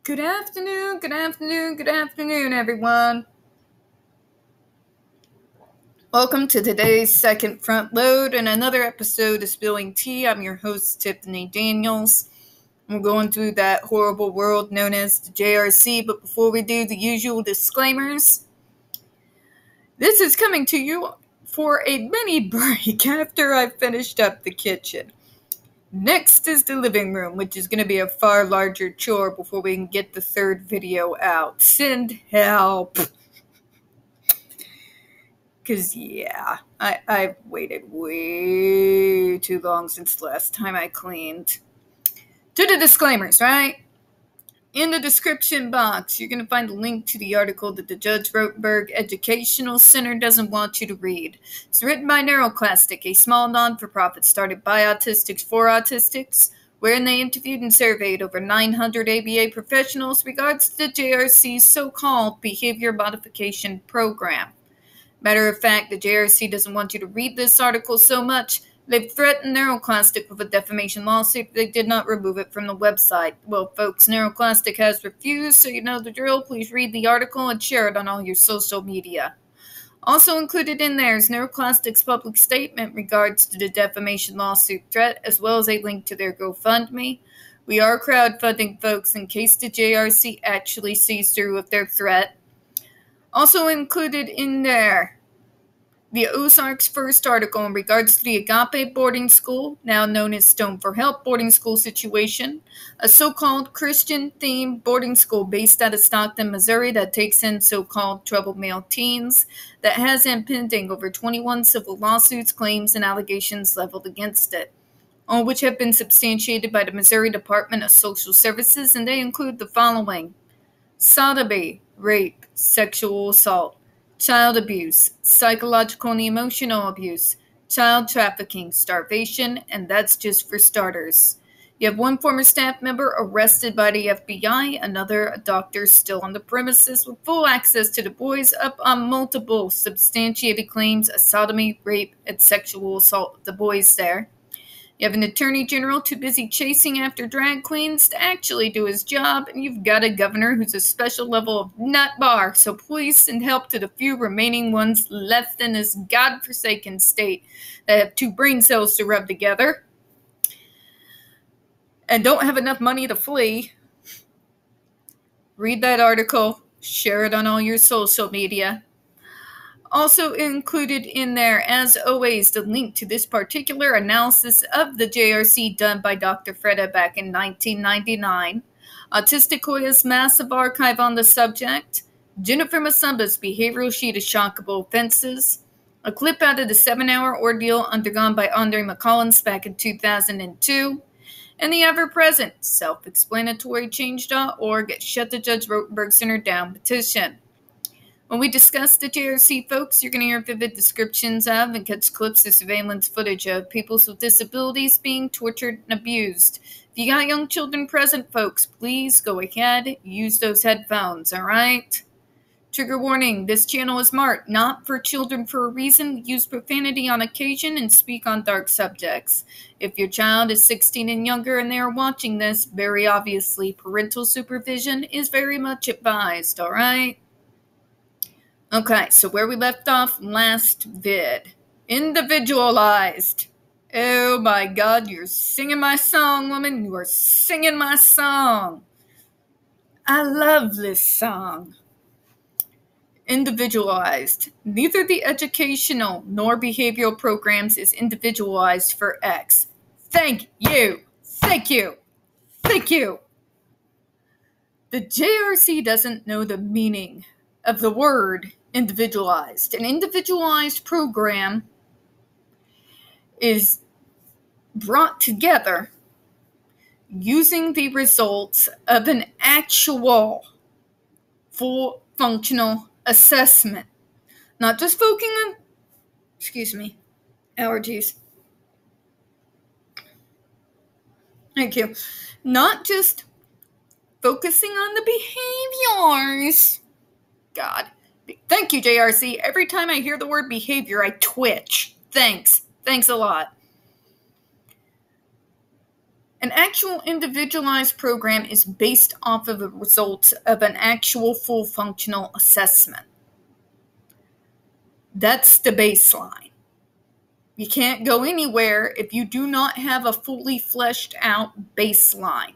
Good afternoon, everyone. Welcome to today's second front load and another episode of Spilling Tea. I'm your host, Tiffany Daniels. We're going through that horrible world known as the JRC, but before we do the usual disclaimers, this is coming to you for a mini break after I finished up the kitchen. Next is the living room, which is going to be a far larger chore before we can get the third video out. Send help. Because, yeah, I've waited way too long since the last time I cleaned. To the disclaimers, right? In the description box, you're going to find a link to the article that the Judge Rotenberg Educational Center doesn't want you to read. It's written by NeuroClastic, a small non-for-profit started by autistics for autistics, wherein they interviewed and surveyed over 900 ABA professionals regards to the JRC's so-called behavior modification program. Matter of fact, the JRC doesn't want you to read this article so much, they've threatened NeuroClastic with a defamation lawsuit if they did not remove it from the website. Well, folks, NeuroClastic has refused, so you know the drill. Please read the article and share it on all your social media. Also included in there is NeuroClastic's public statement regards to the defamation lawsuit threat, as well as a link to their GoFundMe. We are crowdfunding, folks, in case the JRC actually sees through with their threat. Also included in there, the Ozark's first article in regards to the Agape boarding school, now known as Stone for Help boarding school situation, a so-called Christian-themed boarding school based out of Stockton, Missouri that takes in so-called troubled male teens, that has impending over 21 civil lawsuits, claims, and allegations leveled against it, all which have been substantiated by the Missouri Department of Social Services, and they include the following: sodomy, rape, sexual assault, child abuse, psychological and emotional abuse, child trafficking, starvation, and that's just for starters. You have one former staff member arrested by the FBI, another a doctor still on the premises with full access to the boys, up on multiple substantiated claims of sodomy, rape, and sexual assault of the boys there. You have an attorney general too busy chasing after drag queens to actually do his job, and you've got a governor who's a special level of nut bar, so please send help to the few remaining ones left in this godforsaken state that have two brain cells to rub together and don't have enough money to flee. Read that article, share it on all your social media. Also included in there, as always, the link to this particular analysis of the JRC done by Dr. Fredda back in 1999, Hoya's massive archive on the subject, Jennifer Masumba's behavioral sheet of shockable offenses, a clip out of the 7-hour ordeal undergone by Andre McCollins back in 2002, and the ever-present self-explanatory change.org Shut the Judge Rotenberg Center Down petition. When we discuss the JRC, folks, you're going to hear vivid descriptions of and catch clips of surveillance footage of people with disabilities being tortured and abused. If you got young children present, folks, please go ahead, use those headphones, all right? Trigger warning, this channel is marked not for children for a reason. Use profanity on occasion and speak on dark subjects. If your child is 16 and younger and they are watching this, very obviously parental supervision is very much advised, all right? Okay, so where we left off last vid. Individualized. Oh my God, you're singing my song, woman. You are singing my song. I love this song. Individualized. Neither the educational nor behavioral programs is individualized for X. Thank you. Thank you. Thank you. The JRC doesn't know the meaning of the word individualized. An individualized program is brought together using the results of an actual full functional assessment. Not just focusing on, allergies. Thank you. Not just focusing on the behaviors. God. Thank you, JRC. Every time I hear the word behavior, I twitch. Thanks. Thanks a lot. An actual individualized program is based off of the results of an actual full functional assessment. That's the baseline. You can't go anywhere if you do not have a fully fleshed out baseline.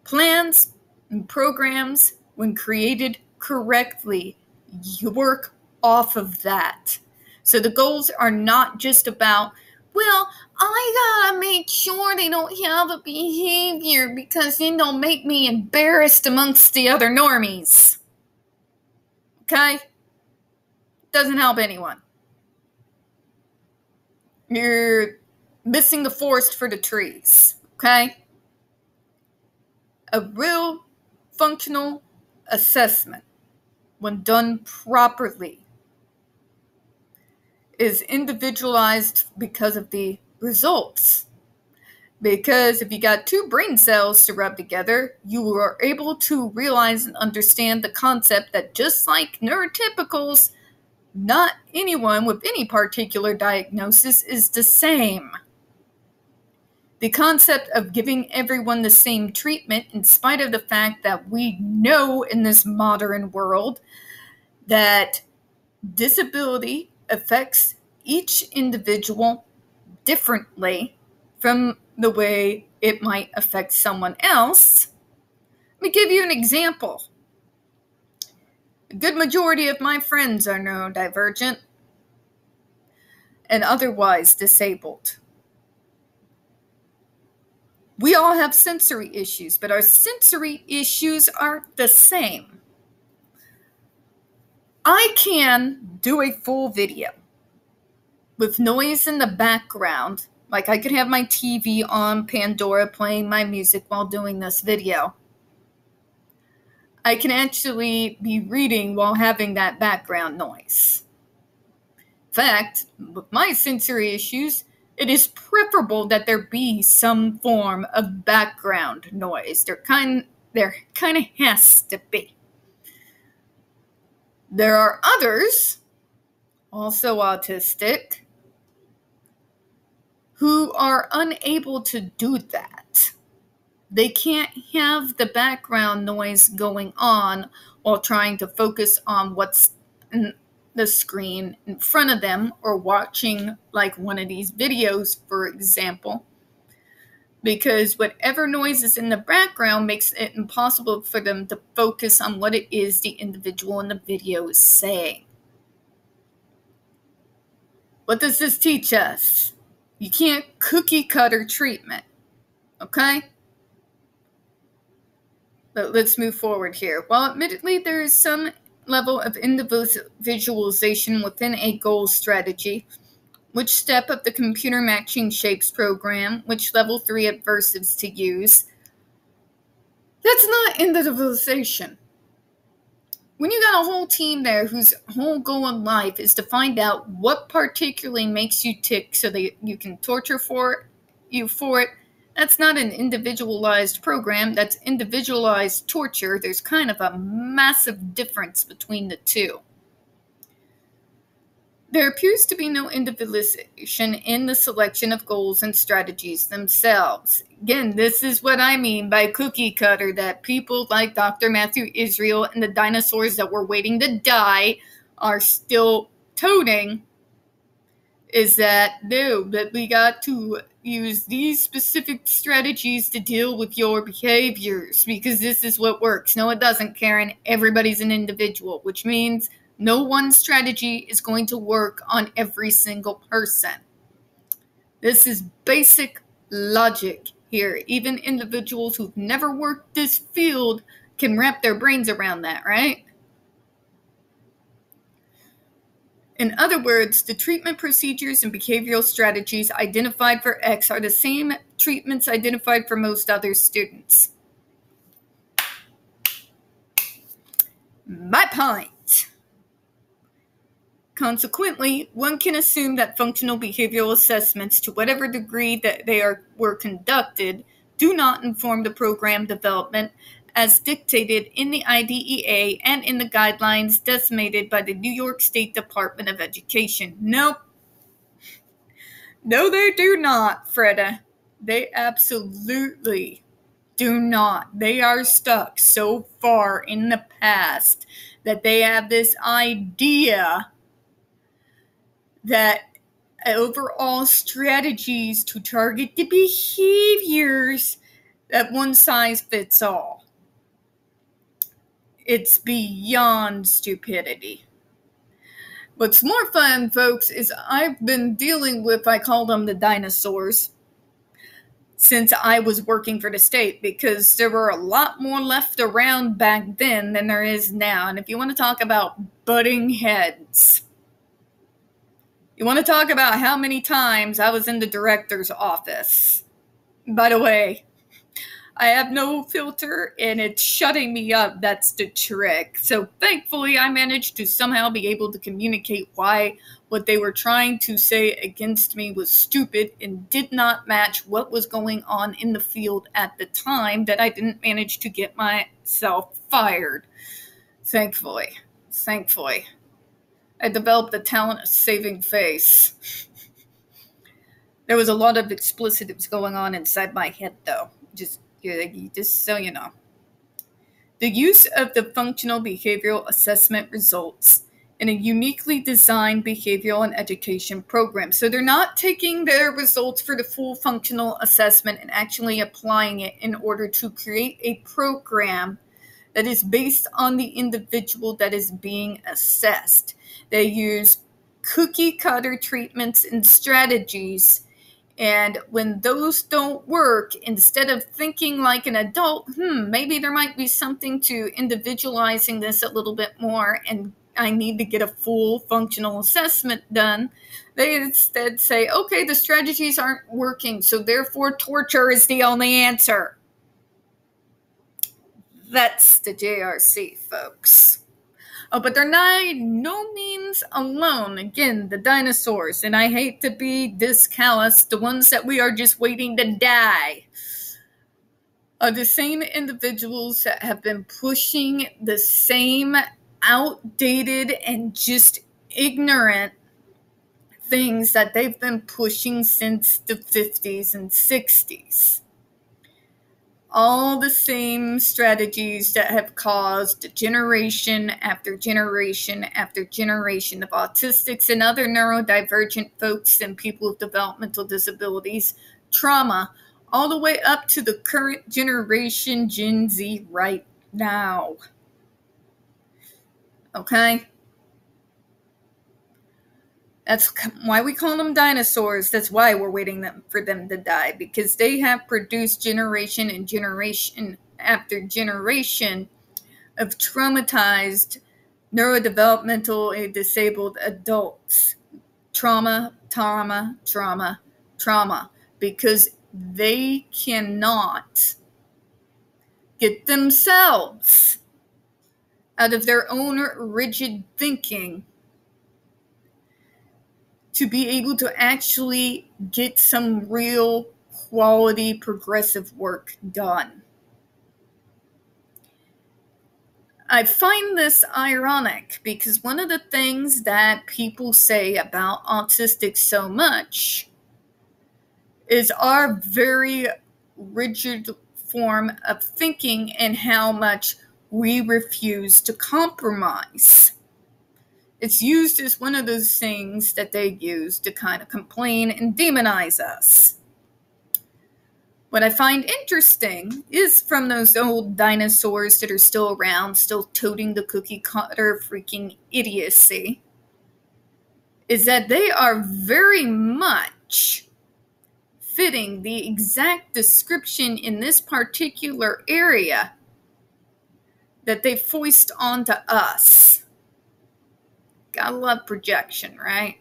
Plans and programs, when created correctly, you work off of that. So the goals are not just about, well, I gotta make sure they don't have a behavior because then they'll make me embarrassed amongst the other normies. Okay? Doesn't help anyone. You're missing the forest for the trees. Okay? A real functional assessment, when done properly, is individualized because of the results. Because if you got two brain cells to rub together, you are able to realize and understand the concept that just like neurotypicals, not anyone with any particular diagnosis is the same. The concept of giving everyone the same treatment, in spite of the fact that we know in this modern world that disability affects each individual differently from the way it might affect someone else. Let me give you an example. A good majority of my friends are neurodivergent and otherwise disabled. We all have sensory issues, but our sensory issues aren't the same. I can do a full video with noise in the background, like I could have my TV on Pandora playing my music while doing this video. I can actually be reading while having that background noise. In fact, with my sensory issues, it is preferable that there be some form of background noise. There kind of has to be. There are others, also autistic, who are unable to do that. They can't have the background noise going on while trying to focus on what's in the screen in front of them or watching like one of these videos, for example, because whatever noise is in the background makes it impossible for them to focus on what it is the individual in the video is saying. What does this teach us? You can't cookie cutter treatment, okay? But let's move forward here. While admittedly there is some level of individualization within a goal strategy, which step of the computer matching shapes program, which level 3 Aversives to use, that's not individualization. When you got a whole team there whose whole goal in life is to find out what particularly makes you tick so that you can torture you for it, that's not an individualized program, that's individualized torture. There's kind of a massive difference between the two. There appears to be no individualization in the selection of goals and strategies themselves. Again, this is what I mean by cookie cutter, that people like Dr. Matthew Israel and the dinosaurs that were waiting to die are still toting, is that no, that we got to use these specific strategies to deal with your behaviors because this is what works. No, it doesn't, Karen. Everybody's an individual, which means no one strategy is going to work on every single person. This is basic logic here. Even individuals who've never worked this field can wrap their brains around that, right? In other words, the treatment procedures and behavioral strategies identified for X are the same treatments identified for most other students. My point. Consequently, one can assume that functional behavioral assessments, to whatever degree that they were conducted, do not inform the program development as dictated in the IDEA and in the guidelines designated by the New York State Department of Education. Nope. No, they do not, Fredda. They absolutely do not. They are stuck so far in the past that they have this idea that overall strategies to target the behaviors that one size fits all. It's beyond stupidity. What's more fun, folks, is I've been dealing with, I call them the dinosaurs, since I was working for the state, because there were a lot more left around back then than there is now. And if you want to talk about butting heads, you want to talk about how many times I was in the director's office. By the way, I have no filter and it's shutting me up. That's the trick. So thankfully, I managed to somehow be able to communicate why what they were trying to say against me was stupid and did not match what was going on in the field at the time, that I didn't manage to get myself fired. Thankfully. I developed the talent of saving face. There was a lot of explicitives going on inside my head, though. Just so you know. The use of the functional behavioral assessment results in a uniquely designed behavioral and education program. So they're not taking their results for the full functional assessment and actually applying it in order to create a program that is based on the individual that is being assessed. They use cookie cutter treatments and strategies. And when those don't work, instead of thinking like an adult, maybe there might be something to individualizing this a little bit more, and I need to get a full functional assessment done, they instead say, okay, the strategies aren't working, so therefore torture is the only answer. That's the JRC, folks. Oh, but they're by no means alone. Again, the dinosaurs, and I hate to be this callous, the ones that we are just waiting to die, are the same individuals that have been pushing the same outdated and just ignorant things that they've been pushing since the 50s and 60s. All the same strategies that have caused generation after generation after generation of autistics and other neurodivergent folks and people with developmental disabilities trauma, all the way up to the current generation, Gen Z, right now. Okay? That's why we call them dinosaurs. That's why we're waiting for them to die, because they have produced generation and generation after generation of traumatized, neurodevelopmentally disabled adults. Trauma, because they cannot get themselves out of their own rigid thinking to be able to actually get some real quality progressive work done. I find this ironic because one of the things that people say about autistics so much is our very rigid form of thinking and how much we refuse to compromise. It's used as one of those things that they use to kind of complain and demonize us. What I find interesting is from those old dinosaurs that are still around, still toting the cookie cutter freaking idiocy, is that they are very much fitting the exact description in this particular area that they foist onto us. Gotta love projection, right?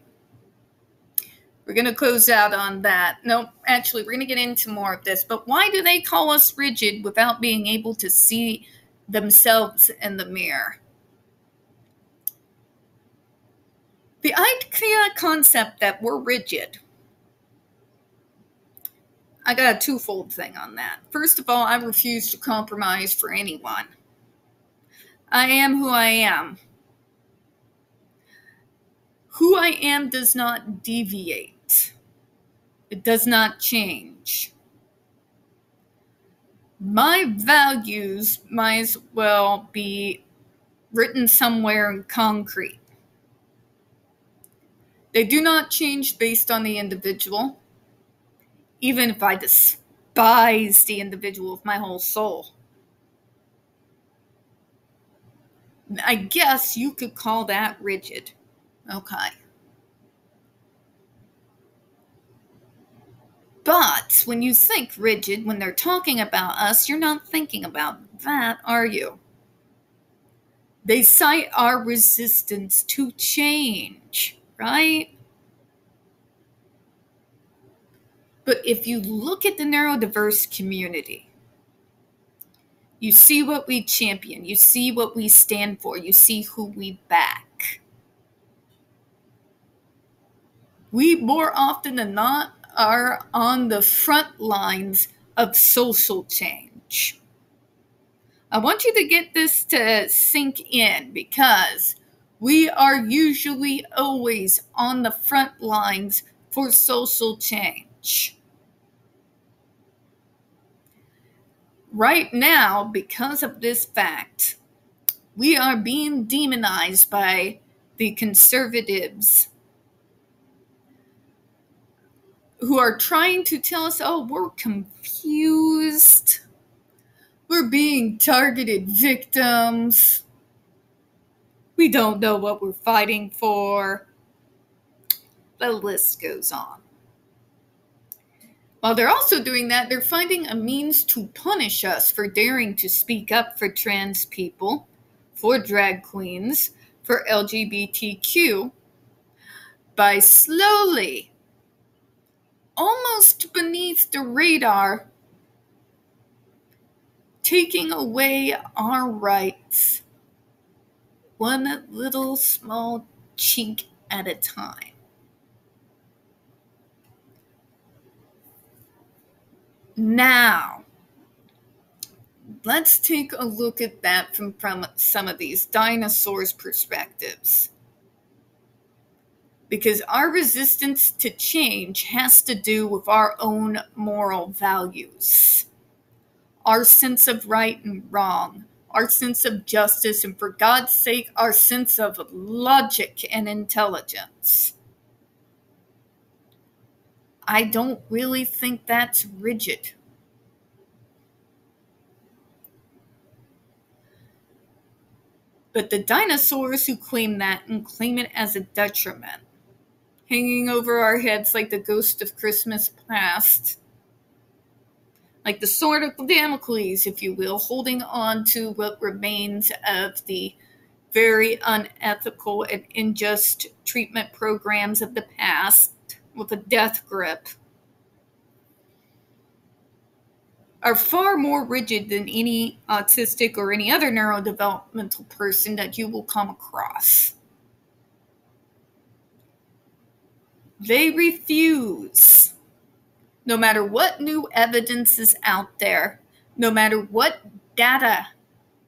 We're going to close out on that. Nope, actually, we're going to get into more of this. But why do they call us rigid without being able to see themselves in the mirror? The idea concept that we're rigid, I got a twofold thing on that. First of all, I refuse to compromise for anyone. I am who I am. Who I am does not deviate. It does not change. My values might as well be written somewhere in concrete. They do not change based on the individual, even if I despise the individual with my whole soul. I guess you could call that rigid. Okay. But when you think rigid, when they're talking about us, you're not thinking about that, are you? They cite our resistance to change, right? But if you look at the neurodiverse community, you see what we champion, you see what we stand for, you see who we back. We, more often than not, are on the front lines of social change. I want you to get this to sink in, because we are usually always on the front lines for social change. Right now, because of this fact, we are being demonized by the conservatives who are trying to tell us, oh, we're confused. We're being targeted victims. We don't know what we're fighting for. The list goes on. While they're also doing that, they're finding a means to punish us for daring to speak up for trans people, for drag queens, for LGBTQ, by slowly, almost beneath the radar, taking away our rights, one little small chink at a time. Now, let's take a look at that from some of these dinosaurs' perspectives. Because our resistance to change has to do with our own moral values, our sense of right and wrong, our sense of justice, and for God's sake, our sense of logic and intelligence. I don't really think that's rigid. But the dinosaurs who claim that and claim it as a detriment, hanging over our heads like the ghost of Christmas past, like the sword of Damocles, if you will, holding on to what remains of the very unethical and unjust treatment programs of the past with a death grip, are far more rigid than any autistic or any other neurodevelopmental person that you will come across. They refuse, no matter what new evidence is out there, no matter what data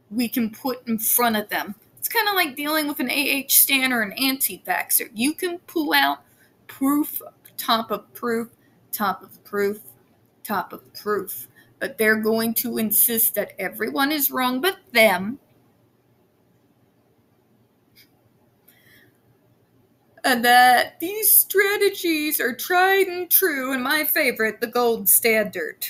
we can put in front of them. It's kind of like dealing with an AH stan or an anti-vaxxer. You can pull out proof, top of proof, top of proof, top of proof. But they're going to insist that everyone is wrong but them. And that these strategies are tried and true, and my favorite, the gold standard.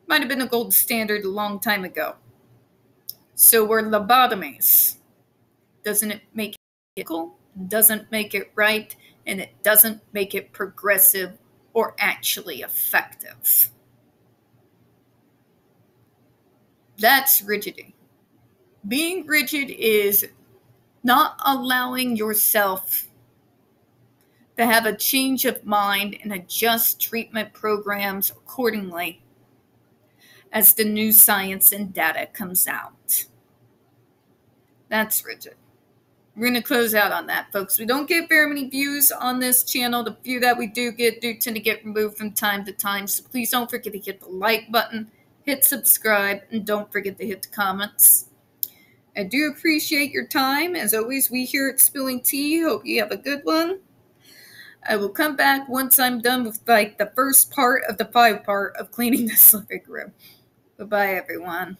Might have been a gold standard a long time ago. So were lobotomies. Doesn't it make it ethical? Doesn't make it right, and it doesn't make it progressive or actually effective. That's rigidity. Being rigid is not allowing yourself to have a change of mind and adjust treatment programs accordingly as the new science and data comes out. That's rigid. We're going to close out on that, folks. We don't get very many views on this channel. The few that we do get do tend to get removed from time to time. So please don't forget to hit the like button, hit subscribe, and don't forget to hit the comments. I do appreciate your time. As always, we here at Spilling Tea hope you have a good one. I will come back once I'm done with like the first part of the 5-part of cleaning this living room. Bye-bye, everyone.